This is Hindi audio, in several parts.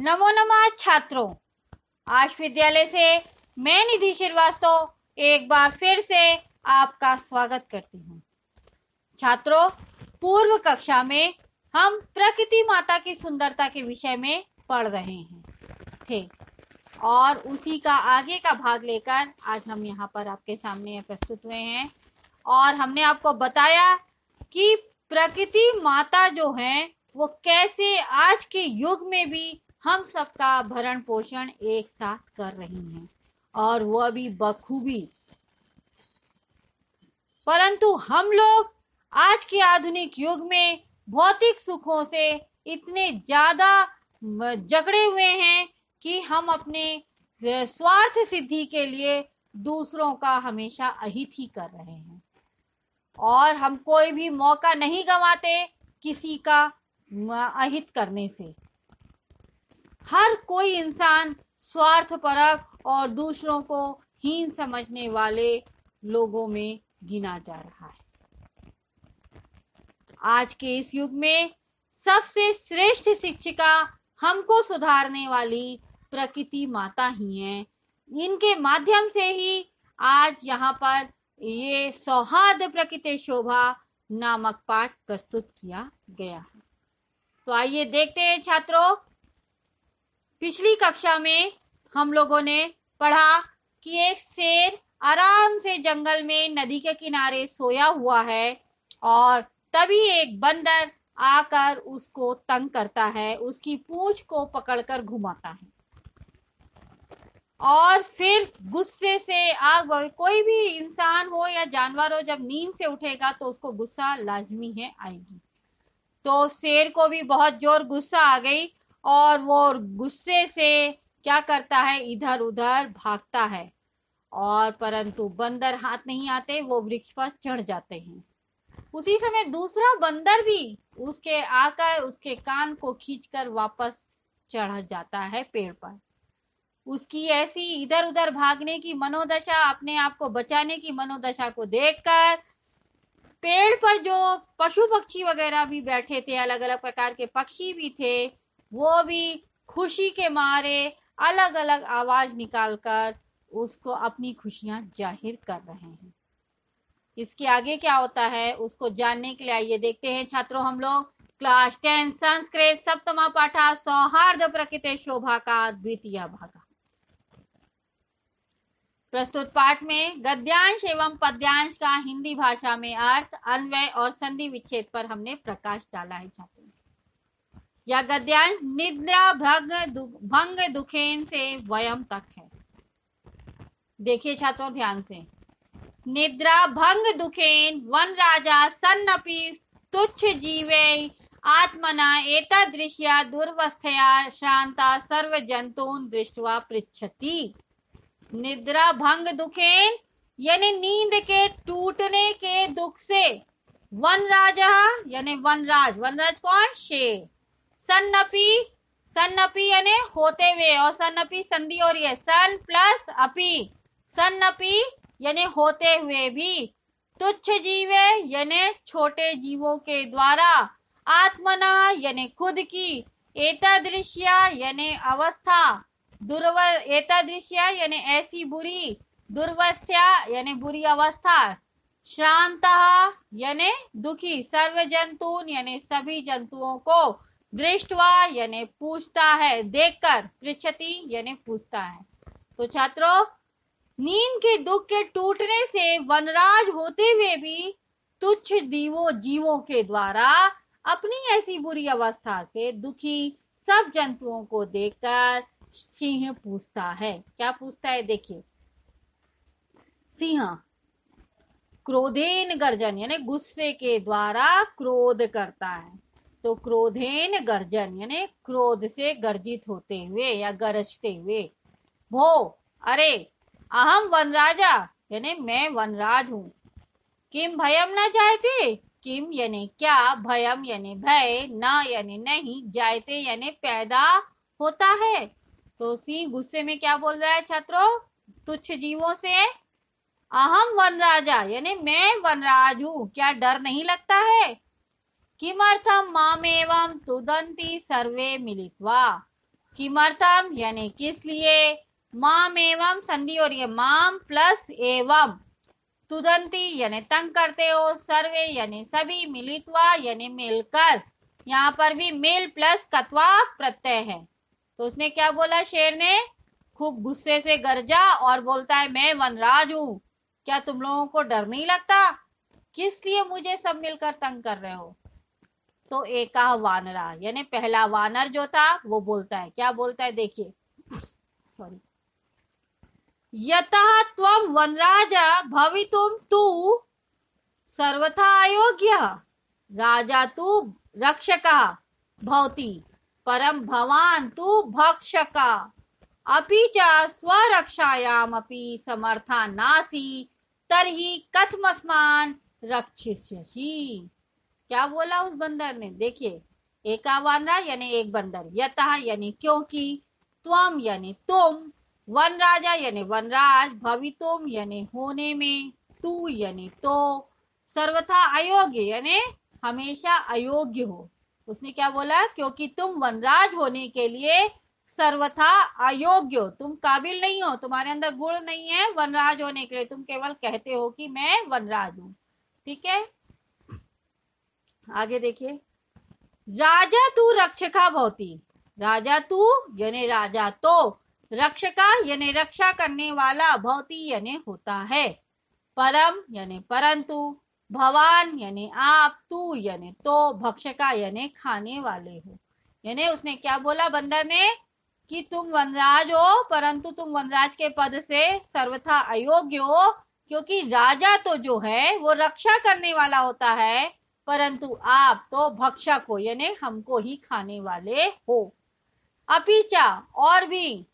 नमो नमः छात्रों। आज विद्यालय से मैं निधि श्रीवास्तव एक बार फिर से आपका स्वागत करती हूँ। छात्रों, पूर्व कक्षा में हम प्रकृति माता की सुंदरता के विषय में पढ़ रहे थे और उसी का आगे का भाग लेकर आज हम यहाँ पर आपके सामने प्रस्तुत हुए हैं और हमने आपको बताया कि प्रकृति माता जो है वो कैसे आज के युग में भी हम सबका भरण पोषण एक साथ कर रही हैं और वो भी बखूबी। परंतु हम लोग आज के आधुनिक युग में भौतिक सुखों से इतने ज्यादा जकड़े हुए हैं कि हम अपने स्वार्थ सिद्धि के लिए दूसरों का हमेशा अहित ही कर रहे हैं और हम कोई भी मौका नहीं गंवाते किसी का अहित करने से। हर कोई इंसान स्वार्थपरक और दूसरों को हीन समझने वाले लोगों में गिना जा रहा है। आज के इस युग में सबसे श्रेष्ठ शिक्षिका हमको सुधारने वाली प्रकृति माता ही है। इनके माध्यम से ही आज यहाँ पर ये सौहार्द प्रकृति शोभा नामक पाठ प्रस्तुत किया गया है। तो आइए देखते हैं छात्रों। पिछली कक्षा में हम लोगों ने पढ़ा कि एक शेर आराम से जंगल में नदी के किनारे सोया हुआ है और तभी एक बंदर आकर उसको तंग करता है, उसकी पूंछ को पकड़कर घुमाता है और फिर गुस्से से कोई भी इंसान हो या जानवर हो जब नींद से उठेगा तो उसको गुस्सा लाजमी है आएगी। तो शेर को भी बहुत जोर गुस्सा आ गई और वो गुस्से से क्या करता है, इधर उधर भागता है और परंतु बंदर हाथ नहीं आते, वो वृक्ष पर चढ़ जाते हैं। उसी समय दूसरा बंदर भी उसके आकर उसके कान को खींचकर वापस चढ़ जाता है पेड़ पर। उसकी ऐसी इधर उधर भागने की मनोदशा, अपने आप को बचाने की मनोदशा को देखकर पेड़ पर जो पशु पक्षी वगैरह भी बैठे थे, अलग अलग प्रकार के पक्षी भी थे, वो भी खुशी के मारे अलग अलग आवाज निकालकर उसको अपनी खुशियां जाहिर कर रहे हैं। इसके आगे क्या होता है उसको जानने के लिए आइए देखते हैं छात्रों हम लोग क्लास 10 संस्कृत सप्तमा पाठा सौहार्द प्रकृति शोभा का द्वितीय भाग। प्रस्तुत पाठ में गद्यांश एवं पद्यांश का हिंदी भाषा में अर्थ, अन्वय और संधि विच्छेद पर हमने प्रकाश डाला है छात्रों। यह गद्यांश निद्रा भंग दुखेन से वयम तक है। देखिए छात्रों ध्यान से। निद्रा भंग दुखेन वन राजा सन्नपि तुच्छ जीवे आत्मना एतादृश्या दुर्वस्थया शांता सर्व जंतून दृष्ट्वा पृच्छति। निद्रा भंग दुखेन यानी नींद के टूटने के दुख से, वन राजा यानी वनराज, वनराज कौन, शेर, सन्नपि यानी होते हुए और सन्नपि संधि हो रही है, सन प्लस अपि, सन्नपि यानी होते हुए भी, तुच्छ जीवे यानी छोटे जीवों के द्वारा, आत्मना यानी खुद की, एतादृश्या यानी अवस्था, एतादृश्या यानी ऐसी बुरी, दुर्वस्था यानी बुरी अवस्था, शांतः यानी दुखी, सर्व जंतून यानी सभी जंतुओं को, दृष्टवा यानी पूछता है, देखकर, पृच्छति यानी पूछता है। तो छात्रों नींद के दुख के टूटने से वनराज होते हुए भी तुच्छ जीवों के द्वारा अपनी ऐसी बुरी अवस्था से दुखी सब जंतुओं को देखकर सिंह पूछता है। क्या पूछता है देखिए। सिंह क्रोधेन गर्जन यानी गुस्से के द्वारा क्रोध करता है। तो क्रोधेन गर्जन यानी क्रोध से गर्जित होते हुए या गरजते हुए। भो अरे अहम वनराजा यानी मैं वनराज हूँ। किम भयम न जायते, किम यानी क्या, भयम यानी भय, न यानी नहीं, जायते यानी पैदा होता है। तो सिंह गुस्से में क्या बोल रहा है छात्रों, तुच्छ जीवों से, अहम वनराजा यानी मैं वनराज हूँ, क्या डर नहीं लगता है। किमर्थम मामेवं तुदंती सर्वे मिलित्वा, किमर्थम यानी किस लिए, माम एवं संधि हो रही है, माम प्लस एवं, तुदंती यानी तंग करते हो, सर्वे यानी सभी, मिलित्वा यानी मिलकर, यहाँ पर भी मिल प्लस कत्वा प्रत्यय है। तो उसने क्या बोला, शेर ने खूब गुस्से से गरजा और बोलता है मैं वनराज हूं, क्या तुम लोगों को डर नहीं लगता, किस लिए मुझे सब मिलकर तंग कर रहे हो। तो एका वानरा यानी पहला वानर जो था वो बोलता है, क्या बोलता है देखिए, सॉरी, यतः त्वं वनराज भवितुम तु सर्वथा अयोग्य, राजा तु रक्षकः भवति, परम भवान तु भक्षकः, अपि च स्वरक्षायामपि समर्था नासि, तर्हि कथमस्मान् रक्षिष्यसि। क्या बोला उस बंदर ने, देखिए, एका वानरा यानी एक बंदर, यतः यानी क्योंकि, त्वम यानी तुम, वन राजा यानी वनराज, भवितुम यानी होने में, तू यानी तो, सर्वथा अयोग्य यानी हमेशा अयोग्य हो। उसने क्या बोला, क्योंकि तुम वनराज होने के लिए सर्वथा अयोग्य हो, तुम काबिल नहीं हो, तुम्हारे अंदर गुण नहीं है वनराज होने के लिए, तुम केवल कहते हो कि मैं वनराज हूं। ठीक है, आगे देखिए, राजा तू रक्षका भवती, राजा तू यानी राजा तो, रक्षका यानी रक्षा करने वाला, भवती यानी होता है, परम यानी परंतु, भवान यानी आप, तू यानी तो, भक्षका यानी खाने वाले हो। यानी उसने क्या बोला बंदर ने, कि तुम वनराज हो परंतु तुम वनराज के पद से सर्वथा अयोग्य हो, क्योंकि राजा तो जो है वो रक्षा करने वाला होता है, परंतु आप तो भक्षक हो यानी हमको ही खाने वाले हो। अपिचा और भी,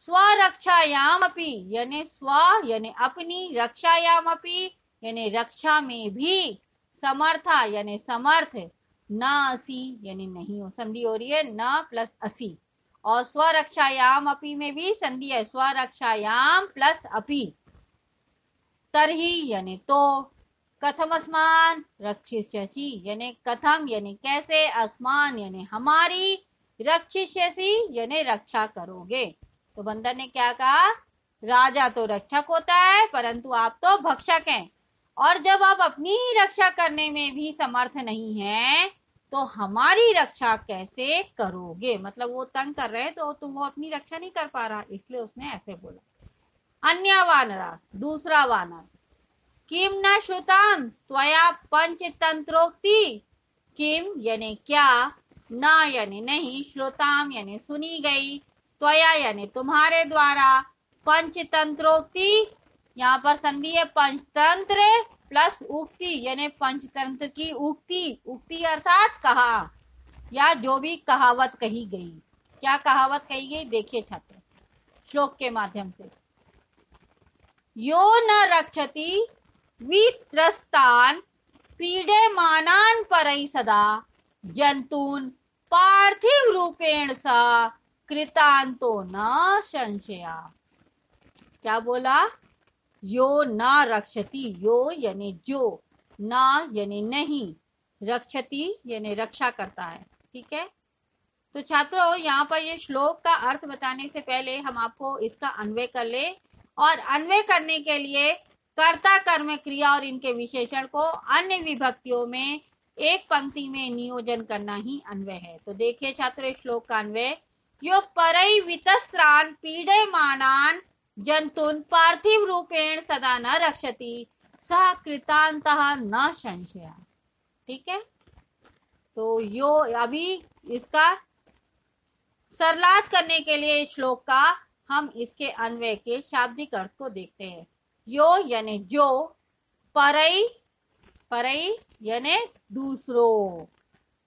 स्वरक्षायाम अपि यानी स्व यानी अपनी, रक्षायाम अपि यानी रक्षा में भी, समर्था यानी समर्थ, न असी यानी नहीं हो, संधि हो रही है न प्लस असी, और स्वरक्षायाम अपि में भी संधि है, स्वरक्षायाम प्लस अपि, तरही यानी तो, कथमस्मान रक्षिष्यसि यानी कथम यानी कैसे, अस्मान यानी हमारी, रक्षिष्यसि यानी रक्षा करोगे। तो बंदर ने क्या कहा, राजा तो रक्षक होता है परंतु आप तो भक्षक हैं, और जब आप अपनी ही रक्षा करने में भी समर्थ नहीं हैं तो हमारी रक्षा कैसे करोगे, मतलब वो तंग कर रहे हैं तो तुम वो अपनी रक्षा नहीं कर पा रहा, इसलिए उसने ऐसे बोला। अन्य वानरा दूसरा वानर, किम न श्रुताम त्वया पंचतंत्रोक्ति, किम यानी क्या, न यानी नहीं, श्रोताम यानी सुनी गई, त्वया यानी तुम्हारे द्वारा, पंचतंत्रोक्ति यहाँ पर संधि है, पंचतंत्र प्लस उक्ति यानी पंचतंत्र की उक्ति, उक्ति अर्थात कहा या जो भी कहावत कही गई। क्या कहावत कही गई देखिए छात्र श्लोक के माध्यम से, यो न रक्षति वित्रस्तान पीड्यमानान परई सदा, जंतून पार्थिव रूपेण सा कृतांतो न संशया। क्या बोला, यो न रक्षति, यो यानी जो, न यानी नहीं, रक्षति यानी रक्षा करता है। ठीक है, तो छात्रों यहाँ पर ये श्लोक का अर्थ बताने से पहले हम आपको इसका अन्वय कर ले, और अन्वय करने के लिए कर्ता कर्म क्रिया और इनके विशेषण को अन्य विभक्तियों में एक पंक्ति में नियोजन करना ही अन्वय है। तो देखिए छात्रों इस श्लोक का अन्वय, यो परई वितस्त्रान पीड्यमानान जंतुन पार्थिव रूपेण सदा न रक्षति, सह कृतांतः न संशय। ठीक है, तो यो अभी इसका सरलात करने के लिए इस श्लोक का हम इसके अन्वय के शाब्दिक अर्थ को देखते हैं। यो यानी जो, परई परई यानी दूसरों,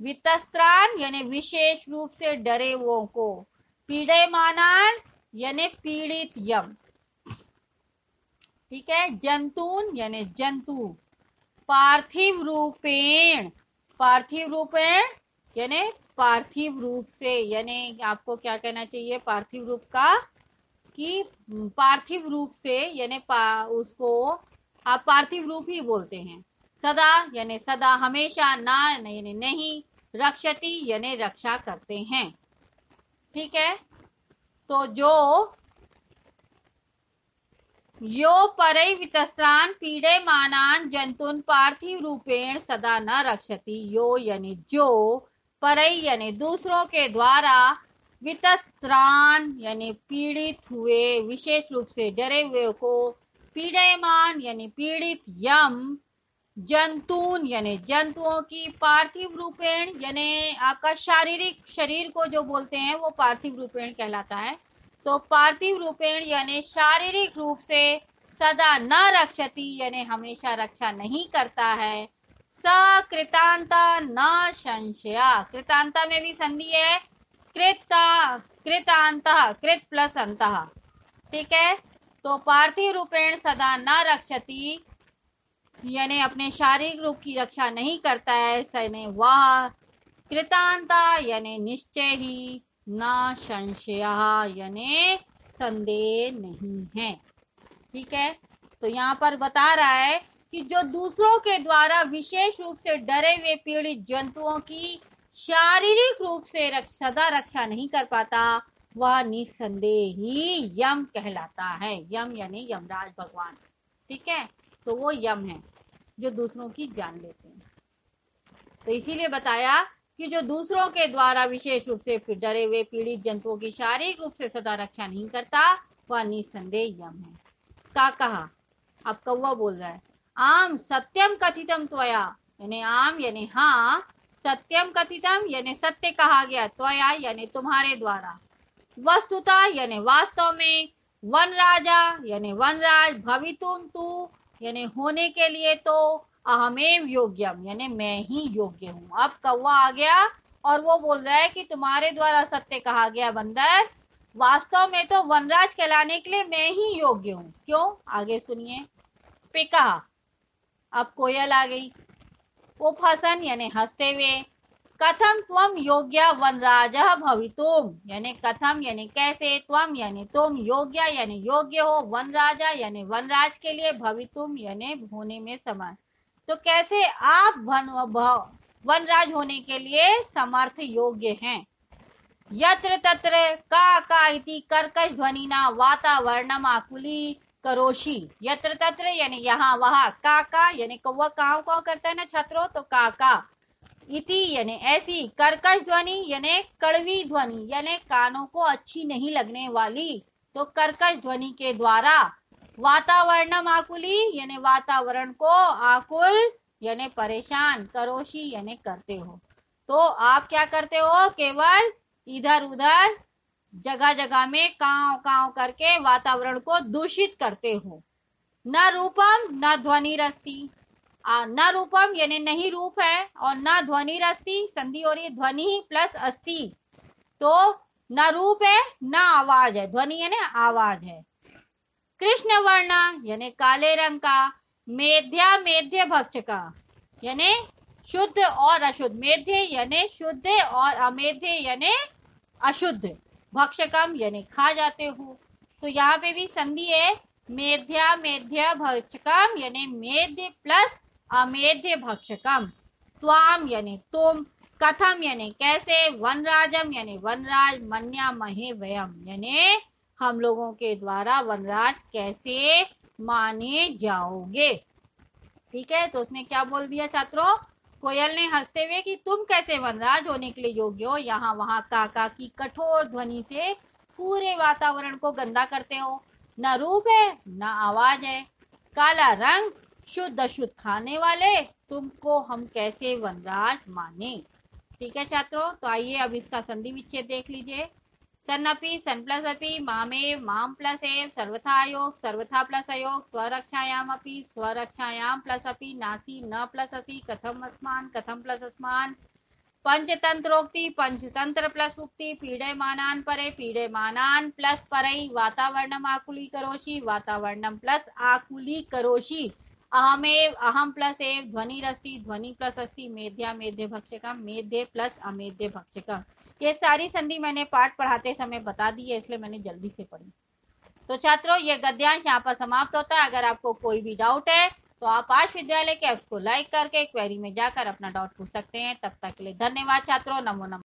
वितस्त्रान यानी विशेष रूप से डरे हुओं को, पीड्यमानान यानी पीड़ित यम। ठीक है, जंतून यानी जंतु, पार्थिव रूपेण, पार्थिव रूपेण यानी पार्थिव रूप से, यानी आपको क्या कहना चाहिए पार्थिव रूप का, कि पार्थिव रूप से यानी उसको आप पार्थिव रूप ही बोलते हैं। सदा यानी सदा, हमेशा, ना यानी नहीं, रक्षति यानी रक्षा करते हैं। ठीक है, तो जो यो परई वितस्त्रान पीडयमानान जंतुन पार्थिव रूपेण सदा न रक्षति। यो यानी जो, परई यानी दूसरों के द्वारा, वितस्त्रान यानी पीड़ित हुए, विशेष रूप से डरे हुए को, पीडयमान यानी पीड़ित, यम जंतून यानी जंतुओं की, पार्थिव रूपेण यानी आपका शारीरिक शरीर को जो बोलते हैं वो पार्थिव रूपेण कहलाता है। तो पार्थिव रूपेण यानी शारीरिक रूप से, सदा न रक्षति यानी हमेशा रक्षा नहीं करता है। सकृतांता न संशया, कृतांता में भी संधि है, कृतांतः, कृत प्लस अंतः, ठीक है। तो पार्थिव रूपेण सदा न रक्षति यानी अपने शारीरिक रूप की रक्षा नहीं करता है, सने वह, कृतांता यानी निश्चय ही, न संशय यानी संदेह नहीं है, ठीक है। तो यहाँ पर बता रहा है कि जो दूसरों के द्वारा विशेष रूप से डरे हुए पीड़ित जंतुओं की शारीरिक रूप से सदा रक्षा नहीं कर पाता, वह निसंदेह ही यम कहलाता है। यम यानी यमराज भगवान, ठीक है। तो वो यम है जो दूसरों की जान लेते हैं। तो इसीलिए बताया कि जो दूसरों के द्वारा विशेष रूप से डरे हुए पीड़ित जंतुओं की शारीरिक रूप से सदा रक्षा नहीं करता, वह निसंदेह यम है। का कहा, अब कौवा बोल रहा है, आम सत्यम कथितम त्वया, यानी आम यानी हाँ, सत्यम कथितम यानी सत्य कहा गया, त्वया यानी तुम्हारे द्वारा, वस्तुतः यानी वास्तव में, वन राजा यानी वनराज, भवितुम तू यानी होने के लिए, तो अहमेव योग्यम यानी मैं ही योग्य हूँ। अब कौवा आ गया और वो बोल रहा है कि तुम्हारे द्वारा सत्य कहा गया बंदर, वास्तव में तो वनराज कहलाने के लिए मैं ही योग्य हूँ। क्यों, आगे सुनिए। पिका, अब कोयल आ गई, उपहसन यानी हंसते हुए, कथम त्वम योग्य वनराजः भवितुम यानी कथम यानी कैसे, त्वम यानी तुम, योग्य यानी योग्य हो, वनराजा यानी वनराज के लिए, भवितुम यानी होने में समान, तो कैसे आप वनराज होने के लिए समर्थ योग्य हैं। यत्र तत्र का इति कर्कश ध्वनिना वातावरणम आकुली करोशी, यत्र तत्र यानी यहाँ वहाँ, का यानी कौवा काव काव करता है ना छात्रों, तो का इति यानी ऐसी, कर्कश ध्वनि यानी कड़वी ध्वनि यानी कानों को अच्छी नहीं लगने वाली, तो कर्कश ध्वनि के द्वारा, वातावरणम आकुली यानी वातावरण को आकुल यानी परेशान, करोशी यानी करते हो। तो आप क्या करते हो, केवल इधर उधर जगह जगह में काव काव करके वातावरण को दूषित करते हो। न रूपम न ध्वनि रस्ती, न रूपम यानी नहीं रूप है, और न ध्वनि रस्ती, संधि हो रही है ध्वनि प्लस अस्थि, तो न रूप है न आवाज है, ध्वनि यानी आवाज है। कृष्ण वर्णा यानी काले रंग का, मेध्या मेध्य भक्षका यानी शुद्ध और अशुद्ध, मेध्य यानी शुद्ध और अमेध्य यानी अशुद्ध, भक्षकम यानी खा जाते हो। तो यहाँ पे भी संधि है, मेध्या मेध्य भक्षकम यानी मेध्य प्लस अमेध्य भक्षकम, त्वाम यानी तुम, कथम यानी कैसे, वनराजम यानी वनराज, मन्या महे वयम यानी हम लोगों के द्वारा वनराज कैसे माने जाओगे, ठीक है। तो उसने क्या बोल दिया छात्रों, कोयल ने हंसते हुए कि तुम कैसे वनराज होने के लिए योग्य हो, यहाँ वहाँ काका की कठोर ध्वनि से पूरे वातावरण को गंदा करते हो। न रूप है न आवाज है, काला रंग, शुद्ध अशुद्ध खाने वाले, तुमको हम कैसे वनराज माने, ठीक है छात्रों। तो आइए अब इसका संधि विच्छेद देख लीजिए। सन अपि, सन प्लस अपि, मामेव, माम प्लस एव, सर्वथा योग, सर्वथा प्लस अयोग, स्वरक्षायाम अपि, स्वरक्षायाम प्लस अपि, नासी न प्लस असि, कथम अस्मान, कथम प्लस अस्मान, पंचतंत्रोक्ति, पंचतंत्र प्लस उक्ति, पीडयमानान परे, पीडयमानान प्लस परई, वातावरणम आकुली करोषि, वातावरणम प्लस आकुली करोषि, अहमेव, अहम प्लस एव, ध्वनि रस्ति, ध्वनि प्लस अस्ति, मेध्या मेध्य भक्षकम, मेध्य प्लस अमेध्य भक्षकम। ये सारी संधि मैंने पाठ पढ़ाते समय बता दी है, इसलिए मैंने जल्दी से पढ़ी। तो छात्रों ये गद्यांश यहाँ पर समाप्त होता है। अगर आपको कोई भी डाउट है तो आप आर्ष विद्यालय के ऐप को लाइक करके क्वेरी में जाकर अपना डाउट पूछ सकते हैं। तब तक के लिए धन्यवाद छात्रों, नमो नमः।